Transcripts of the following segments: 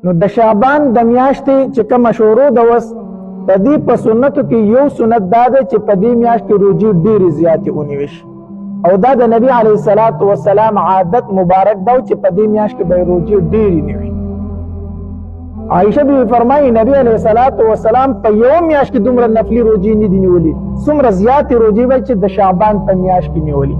نو د شعبان د میاشتې چې کومه شروع ده اوس د دې په سنتو کې یو سنت دا دی چې په دې میاشت کې روژې ډېرې زیاتې ونیول شي او دا د نبي علیه الصلاة والسلام عادت مبارک دا چې په دې میاشت کې به یې روژې ډېرې نیوي. عائشه بیبي فرمایي نبی علیه الصلاة والسلام په یوه میاشت کې دومره نفلي روژې نه دي نیولي څومره زیاتې روژې به چې د شعبان په میاشت کې نیولي.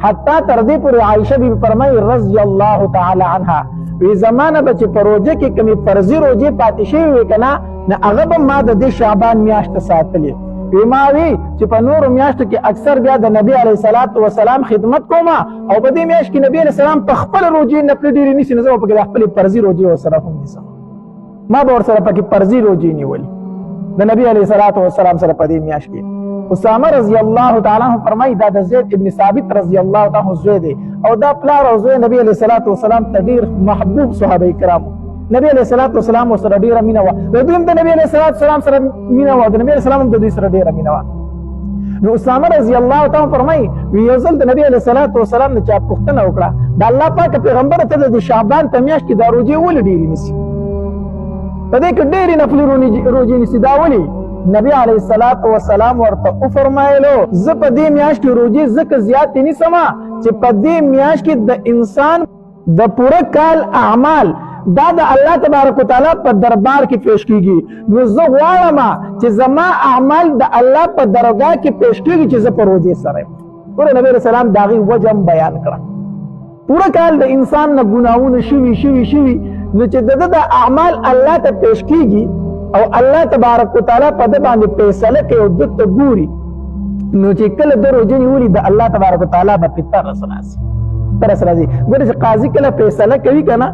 حتی تر دې پورې عائشه بیبي فرمایي رضی الله تعالی عنها وی زمانه به چې په روژه کې کومې فرضي روژې پاتې شوې وې که نه نو هغه به ما د دې شعبان میاشته ساتلې. وی ما وی چې په نورو میاشتو کې اکثر بیا د نبي علیه الصلاة والسلام خدمت کومه او په دې میاشت کې نبي علیه السلام په خپله روژې نفلي ډېرې نیسي نو زه به پکې د خپلې فرضي روژې ورسره هم نیسم. ما به ورسره پکې فرضي روژې نیولي د نبي علیه الصلاة والسلام سره په دې میاشت کې. اسامه رضی الله تعالی عنه فرمایي دا د زید ابن ثابت رضی الله تعالی عنه زوی دی او دا پلار او زوی نبی علیه الصلاة والسلام ته ډېر محبوب صحابه کرامو. نبی علیه الصلاة والسلام ورسره ډېره مینه وه د دوی هم د نبي علیه الصلاة والسلام سره مینه وه د نبي علیه السلام هم د دوی سره ډېره مینه وه. نو اسامه رضی الله تعالی فرمایي یو ځل د نبي علیه الصلاة والسلام نه چا پوښتنه وکړه د الله پاک پیغمبره ته د شعبان په میاشت کې دا روژې ولې ډېرې نیسي په دې کې ډېرې نفلي روژې نیسي دا ولې؟ نبی علیه الصلاة والسلام ورته وفرمایلو زه په دې میاشت کې روژې ځکه زیاتې نیسم چې په دې میاشت کې د انسان د پوره کال اعمال دا د الله تبارک وتعالی په دربار کې پیش کیږي. نو زه غواړم چې زما اعمال د الله په درگاه کې پیش کیږي چې زه په روژې سره یم. ګوره نبی علیه السلام د هغې وجه هم بیان کړه. پوره کال د انسان نه ګناهونه شوي نو چې د ده د اعمال الله ته پیش کیږي او الله تبارک وتعالی په ده باندې فیصله کوي او ده ته ګوري نو چې کله ده روژې نیولي د الله تبارک وتعالی به پې ترس راځي. ګوره چې قاضي کله فیصله کوي که نه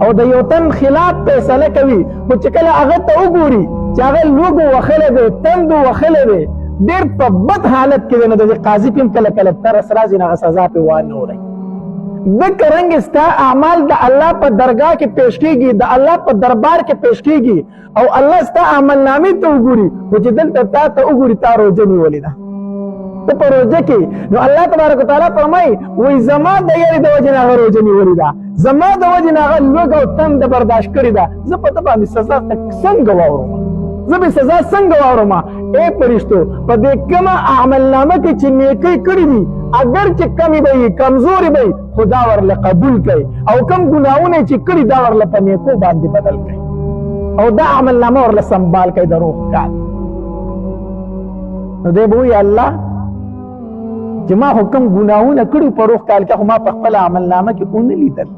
او د یو تن خلاف فیصله کوي خو چې کله هغه ته وګوري چې هغه لوږو وښلی دی تندو وښلی دی ډېر په بد حالت کې دی نو د دې قاضي پې هم کله ترس راځي نو هغه سزا پې وانه ورئ. دغه رنګ ستا اعمال د الله په درگاه کې پیش کیږي د الله په دربار کې پیش کیږي او الله ستا عمل نامې ته وګوري خو چې دلته تا ته وګوري تا روژه نیولې ده ته په روژه کې نو الله تبارک وتعالی فرمایي وایي زما د یارې د وجې نه هغه روژه نیولې ده زما د وجې نه هغه لوږه او تنده برداشت کړې ده زه په ده باندې سزا څنګه واورم زه به سزا څنګه واورم. ای فرشتو په دې کومه عملنامه کې چې نیکۍ کړې دي اگر چې کمی به وي کمزورې به وي خو دا ورله قبول کوي او کم ګناهونه چې کړي دا ورله په نیکو باندې بدل کوي او دا عملنامه ورله سنبال کوي د روح کال. نو دی به وایي الله چې ما خو کوم ګناهونه کړي په روح کال کې خو ما په خپله عملنامه کې ونه لیدل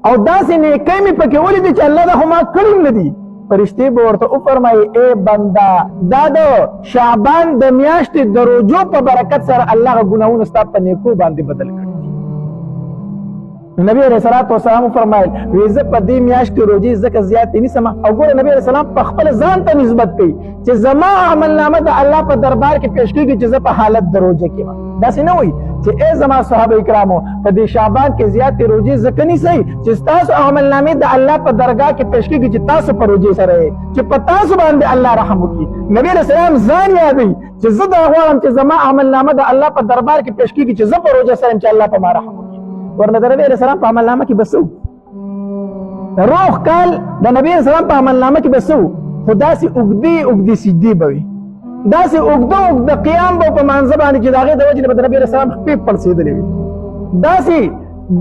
او داسې نیکۍ مې پکې ولیدې چې الله دا خو ما کړي نه دي. فرشتې به ورته وفرمایي ای بنده دا د شعبان د میاشتې د روژو په برکت سره الله هغه ګناهونه ستا په نیکو باندې بدل کړي. نبی علیه الصلاة والسلام وفرمایل وی زه په دې میاشت کې روژې ځکه زیاتې نیسم او ګوره نبی علیه السلام په خپله ځان ته نسبت کوي چې زما عملنامه د الله په دربار کې پیش کېږي چې زه په حالت د روژه کې یم. داسې نه وایي چې ای زما صحابه کرامو په دې شعبان کې زیاتې روژې ځکه نیسئ چې ستاسو عملنامې د الله په درګاه کې پیش کېږي چې تاسو په روژې سره یې چې په تاسو باندې الله رحم وکړي. نبی علیه السلام ځان یادوي چې زه دا غواړم چې زما عملنامه د الله په دربار کې پیش کېږي چې زه په روژه سره یم چې الله په ما رحم وکړي. ورنه د نبی علیه السلام په عملنامه کې به څه روح کال د نبی علیه السلام په عملنامه کې به څه خو داسې اوږدې سجدې به وي داسې اوږده قیام به په مانځه باندې چې د هغې د وجې نه به د نبي علیه السلام خپې پړسېدلې وي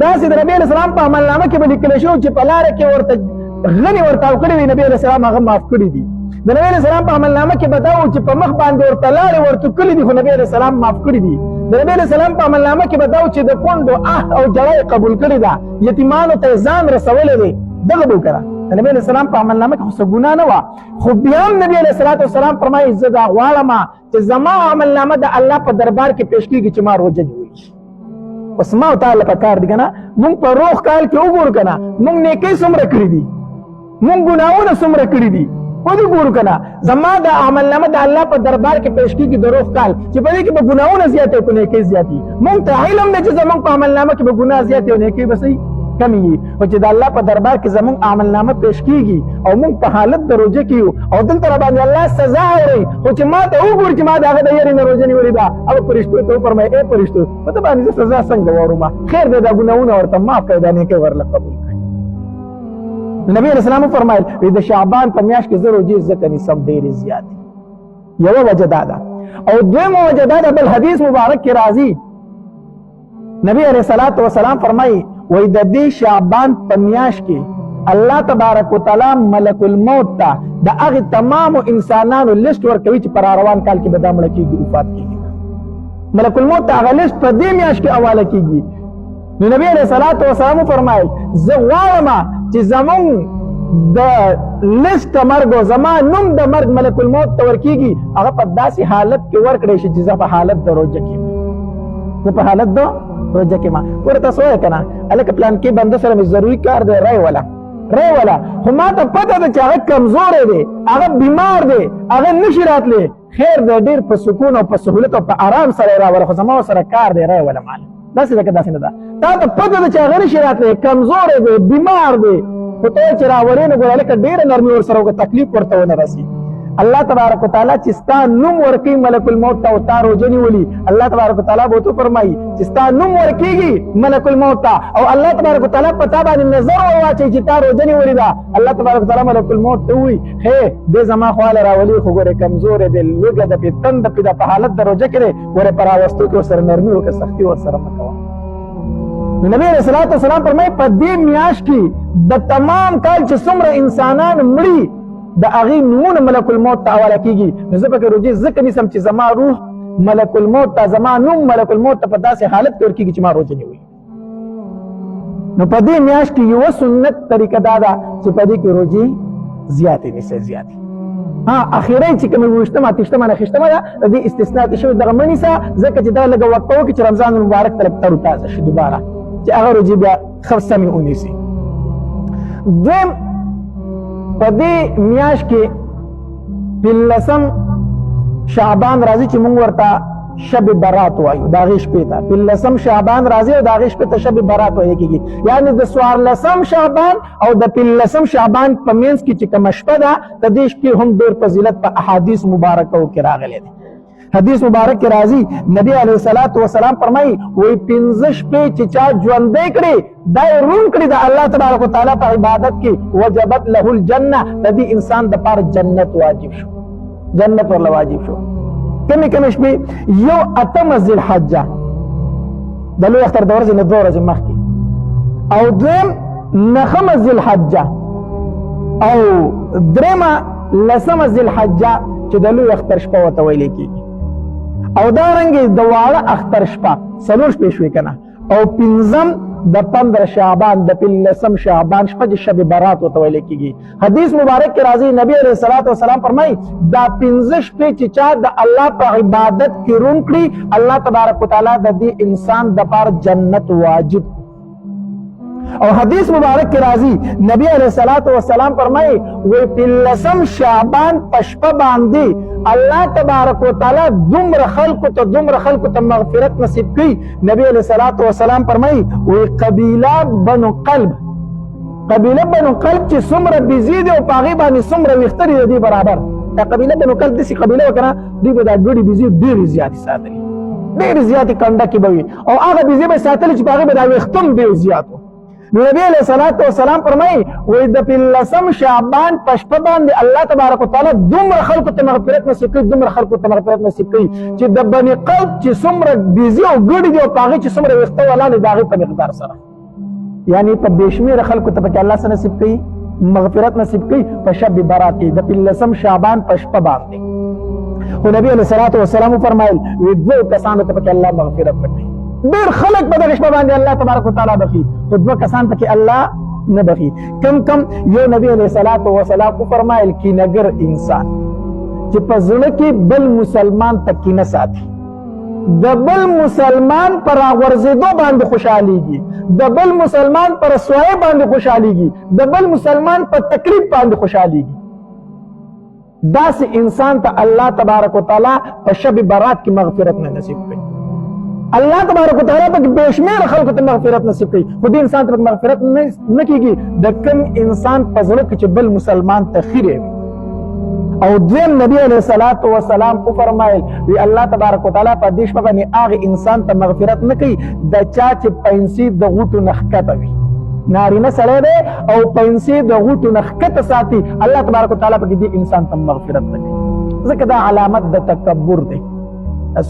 داسې د نبي علیه السلام په عملنامه کې به لیکلی شوي چې په لاره کې ورته غنې ورتاو کړې وي نبي علیه السلام هغه معاف کړي دي. د نبي علیه السلام په عملنامه کې به دا و چې په مخ باندې ورته لارې ورتوکلي دي خو نبي علیه السلام معاف کړي دي. د نبي علیه السلام په عملنامه کې به دا و چې د کونډو او جړه یې قبول کړې ده یتیمانو ته یې ځان رسولی دی دغه به وکړه. د نبی علیه السلام په عملنامه کې خو څه ګناه نه وه خو بیا هم نبي علیه السلام فرمایي زه دا غواړم چې زما عملنامه د الله په دربار کې پیش کېږي چې ما روژه نیولې شي. اوس ما او تا له پکار دي که نه مونږ په روح کال کې وګورو که نه مونږ نیکۍ څومره کړي دي مونږ ګناهونه څومره کړي دي ودې ګورو که نه زما د عملنامه د الله په دربار کې پیش کېږي د روح کال چې په دې کې به ګناهونه زیاتې او نیکۍ زیاتې مونږ ته علم دی چې زمونږ په عملنامه کې به ګناه زیاتې او نیکۍ به صحیح کمیږي خو چې د الله په دربار کې زمونږ عملنامه پیش کېږي او مونږ په حالت د روژه کې یو او دلته راباندې الله سزا اوري خو چې ما ته وګوري چې ما د هغه د یارې نه روژه نیولې ده هغه فرشتو ته وفرمایي ای فرشتو په ده باندې زه سزا څنګه واورم خیر دی دا ګناهونه ورته معاف کړئ دا نیکۍ ورله قبول کړئ. نبی علیہ السلام فرمایل د شعبان په میاشت کې زه روژې ځکه نیسم ډېرې زیاتې. یوه وجه دا ده. او دویمه وجه دا ده، بل حدیث مبارک کې راځي نبی علیہ السلام فرمایي وایي د دې شعبان په میاشت کې الله تبارک وتعالی ملک الموت ته د هغې تمامو انسانانو لیست ورکوي چې پر روان کال کې به دا مړه کېږي، وفات کېږي. ملک الموت ته هغه لیست په دې میاشت کې حواله کېږي. نو نبی علیہ السلام فرمایل زه غواړم چې زمونږ د لیست مرګ او زما نوم د مرګ ملک الموت ته ورکېږي، هغه په داسې حالت کې ورکړی شي چې زه په حالت د روژه کې زه په حالت د روژه کې ما ګوره تاسو وایه که نه هلکه پلان کې بنده سره مې ضروري کار دی رای وله خو ما ته پته ده چې هغه کمزوری دی، هغه بیمار دی، هغه نشي راتلی. خیر دی ډېر په سکون او په سهولت او په آرام سره یې راوله، خو زما ورسره کار دی رای وله مال داسې ده که داسې نه ده. تا ته پته ده چې هغه نشي راتلی، کمزوری دی، بیمار دی، خو ته چې راولې نو ګوره هلکه ډېره نرمي ورسره وکړه، تکلیف ورته ونه رسي. الله تبارک وتعالی چې ستا نوم ورکوي ملک الموت ته او تا روژه نیولي، الله تبارک وتعالی به ورته فرمایي چې ستا نوم ورکېږي ملک الموت ته، او الله تبارک وتعالی په تا باندې نظر ورواچوي چې تا روژه نیولې ده. الله تبارک وتعالی ملک الموت ته ووایي هی دې زما خواله راولي، خو ګورې کمزوری دی، لوږه ده، پې تنده پې ده، په حالت د روژه کې دی، ګورې په راوستو کې ورسره نرمي وکړه، سختي ورسره مه کوه. نو نبی علیہ السلام فرمایي په دې میاشت کې د تمام کال چې څومره انسانان مړي د هغې نومونه ملک الموت ته حواله کېږي. نو زه پکې روژې ځکه نیسم چې زما روح ملک الموت ته، زما نوم ملک الموت ته په داسې حالت کې ورکېږي چې ما روژه نیولي. نو په دې میاشت کې یوه سنت طریقه دا ده چې په دې کې روژې زیاتې نیسئ زیاتې. اخیری چې کومې اوویشتمه اتېشتمه نهه ده د دې استثنا کې شوې دغه مه نیسه، ځکه چې دا لږه وقفه وکړي چې رمضان المبارک ته لږ تر و تازه شي دوباره چې هغه روژې بیا ښه سمې ونیسي. دویم په دې میاشت کې 15 شعبان راځي چې موږ ورته شب برات وایو، د هغې شپې ته 15 شعبان راځي او د هغې شپې ته شب برات ویل کېږي. یعنې د 14 شعبان او د 15 شعبان په منځ کې چې کومه شپه ده د دې شپې هم ډېر فضیلت په احادیث مبارکو کې راغلی دی. حدیث مبارک کې راځي نبی علیه السلام فرمایي وایي 15 شپې چې چا ژوندی کړي دا یې روڼ کړي د الله تبارک وتعالی په عبادت کې وجبت له الجنه، د دې انسان دپاره جنت واجب شو، جنت ورله واجب شو. کمې شپې؟ یو 8 ذوالحجه د لوی اختر د ورځې نه 2 ورځې مخکې، او دویم 9 ذوالحجه، او درېیمه 10 ذوالحجه چې د لوی اختر شپه ورته ویلې کېږي، او دارنګې د واړه اختر شپه 4 شپې شوې که نه، او 5 د 15 شعبان د 15 شعبان شپه چې شب برات ورته ویل کېږي. حدیث مبارک کې راځي نبی علیه السلام فرمایي دا 15 شپې چې چا د الله په عبادت کې روڼ کړي، الله تبارک وتعالی د دې انسان دپاره جنت واجب. او حدیث مبارک کې راځي نبی علیه السلام فرمایي وایي 15 شعبان په شپه باندې الله تبارک وتعالی دومره خلقو ته مغفرت نصیب کوي. نبی علیه السلام فرمایي وایي قبیله بنو قلب چې څومره بیزي دي او په هغې باندې څومره ویښته دي د دې برابر. دا قبیله بنو قلب داسې قبیله وه که نه، دوی به دا ګړي بیزي ډېرې زیاتې ساتلي، ډېرې زیاتې کنډه کې به وي، او هغه بیزي به یې ساتلي چې په هغې به دا ویښته هم ډېر زیات وو. نو نبی علیه السلام فرمایي وایي د 15 شعبان په شپه باندې الله تبارک وتعالی دومره خلکو ته مغفرت نصیب کوي چې د بني قلب چې څومره بیزي او ګړي دي او په هغې چې څومره ویښته ولاړې د هغې په مقدار سره، یعنې په بې شمېره خلکو ته پکې الله څه نصیب کوي؟ مغفرت نصیب کوي په شب برات کې د 15 شعبان په شپه باندې. خو نبی علیه السلام وفرمایل وایي 2 کسانو ته پکې الله مغفرت وکړي. ډېر خلک په دغه شپه باندې الله تبارک وتعالی بخي، خو 2 کسان پکې الله نه بخي. کم یو نبی علیه السلام وفرمایل کینهګر انسان چې په زړه کې بل مسلمان ته کینه ساتي، د بل مسلمان پر راغورځېدو باندې خوشحالیږي، د بل مسلمان پر رسوایۍ باندې خوشحالیږي، د بل مسلمان په تکلیف باندې خوشحالیږي، داسې انسان ته الله تبارک وتعالی په شب برات کې مغفرت نه نصیب کوي. الله تبارک وتعالی پکې بې شمېره خلکو ته مغفرت نصیب کوي، خو دې انسان ته پکې مغفرت نه کېږي د کوم انسان په زړه کې چې بل مسلمان ته خیرې وي. او دویم نبی علیه السلام وفرمایل وی الله تبارک وتعالی په دې شپه باندې هغه انسان ته مغفرت نه کوي د چا چې پنسي د غوټو نه ښکته وي، نارینه سړی دی او پنسې د غوټو نه ښکته ساتي، الله تبارک وتعالی پکې دې انسان ته مغفرت نه کوي. ځکه دا علامت د تکبر دی.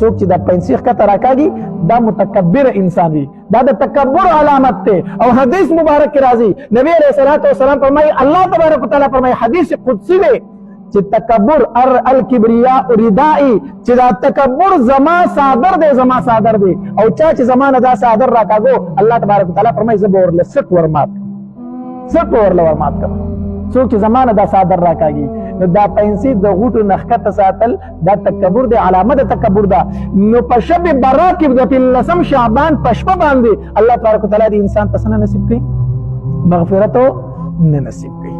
څوک چې دا پنسې ښکته راکاږي دا متکبر انسان وي، دا د تکبر علامت دی. او حدیث مبارک کې راځي نبی علیه الصلاة والسلام فرمایي، الله تبارک وتعالی فرمایي، حدیث قدسی دی چې تکبر الکبریا ردائی، چې دا تکبر زما صادر دی، زما صادر دی. او چا چې زما نه دا صادر راکاږو الله تبارک وتعالی فرمایي زه به ورله سټ ورمات سټ ورله ورمات کړم. څوک چې زما نه دا صادر راکاږي نو دا پنسې د غوټو نه ښکته ساتل دا تکبر دی، علامه د تکبر ده. نو په شب برات کې د 15 شعبان په شپه باندې الله تبارک وتعالی د انسان ته څه نه نصیب کوي؟ مغفرت نه نصیب کوي.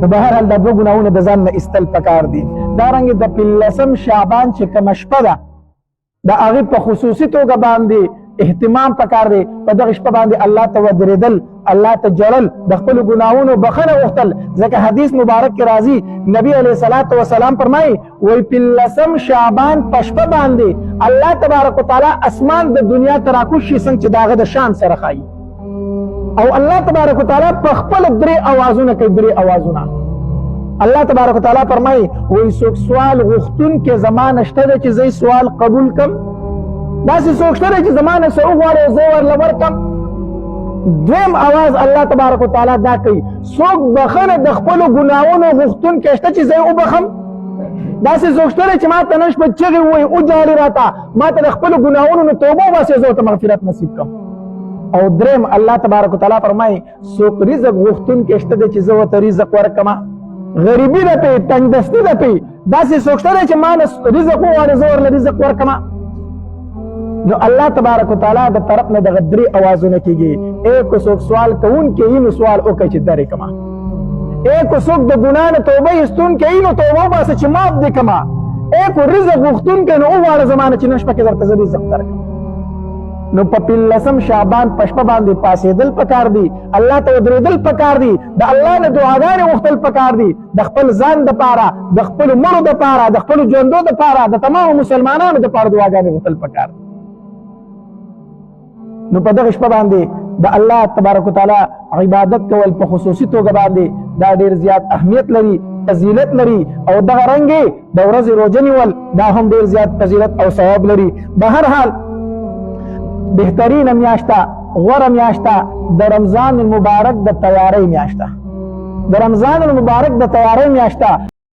نو بهرحال دا دوه ګناهونه د ځان نه ایستل پکار دي. دارنګې د 15 شعبان چې کومه شپه ده د هغې په خصوصي توګه باندې اهتمام پکار دی. په دغه شپه باندې الله ته ودرېدل، الله ته جړل، د خپلو ګناهونو بخښنه غوښتل. ځکه حدیث مبارک کې راځي نبی علیه الصلاة والسلام فرمایي وایي 15 شعبان په شپه باندې الله تبارک وتعالی اسمان د دنیا ته راکوز شي څنګه چې د هغه د شان سره ښایي. او الله تبارک وتعالی په خپل 3 اوازونه کوي، 3 اوازونه. الله تبارک وتعالی فرمایي وایي څوک سوال غوښتونکی زما نه شته دی چې زه سوال قبول کړم، داسې څوک شته دی چې زما نه څه وغواړي زه ورله ورکړم. دویم اواز الله تبارک وتعالی دا کوي څوک بخښنه د خپلو ګناهونو غوښتونکی شته چې زه یې وبخم. داسې څوک شته دی چې ما ته نن شپه چغې ووایي وجاړې راته، ما ته د خپلو ګناهونو نه توبه وباسې زه ورته مغفرت نصیب کړم. او دریم الله تبارک وتعالی فرمایي څوک رزق غوښتونکی شته دی چې زه ورته رزق ورکړم، غریبي ده پې، تنګدستي ده پې، داسې څوک شته دی چې ما نه رزق وغواړي زه ورله رزق ورکړم. نو الله تبارک وتعالی د طرف نه دغه 3 اوازونه کېږي. کو څوک سوال کوونکی وي نو سوال وکړي چې درې کړمه، کو څوک د ګناه نه توبه ایستونکی وي نو توبه وباسه چې معاف دې کړمه، کو رزق غوښتونکی نو وغواړه زما نه چې نن شپه کې درته زه رزق درکړم. نو په 15 شعبان په شپه باندې پاسېدل پکار دي، الله ته ودرېدل پکار دي، د الله نه دعاګانې غوښتل پکار دي، د خپل ځان دپاره، د خپلو مړو دپاره، د خپلو ژوندو دپاره، د تمامو مسلمانانو دپاره دعاګانې غوښتل پکار دي. نو په دغه شپه باندې د الله تبارک وتعالی عبادت کول په خصوصي توګه باندې دا ډېر زیات اهمیت لري، فضیلت لري. او دغه رنګې د ورځې روژه نیول دا هم ډېر زیات فضیلت او ثواب لري. به هر حال بهترینه میاشته، غوره میاشته د رمضان المبارک د تیاری میاشته، د رمضان المبارک د تیاری میاشته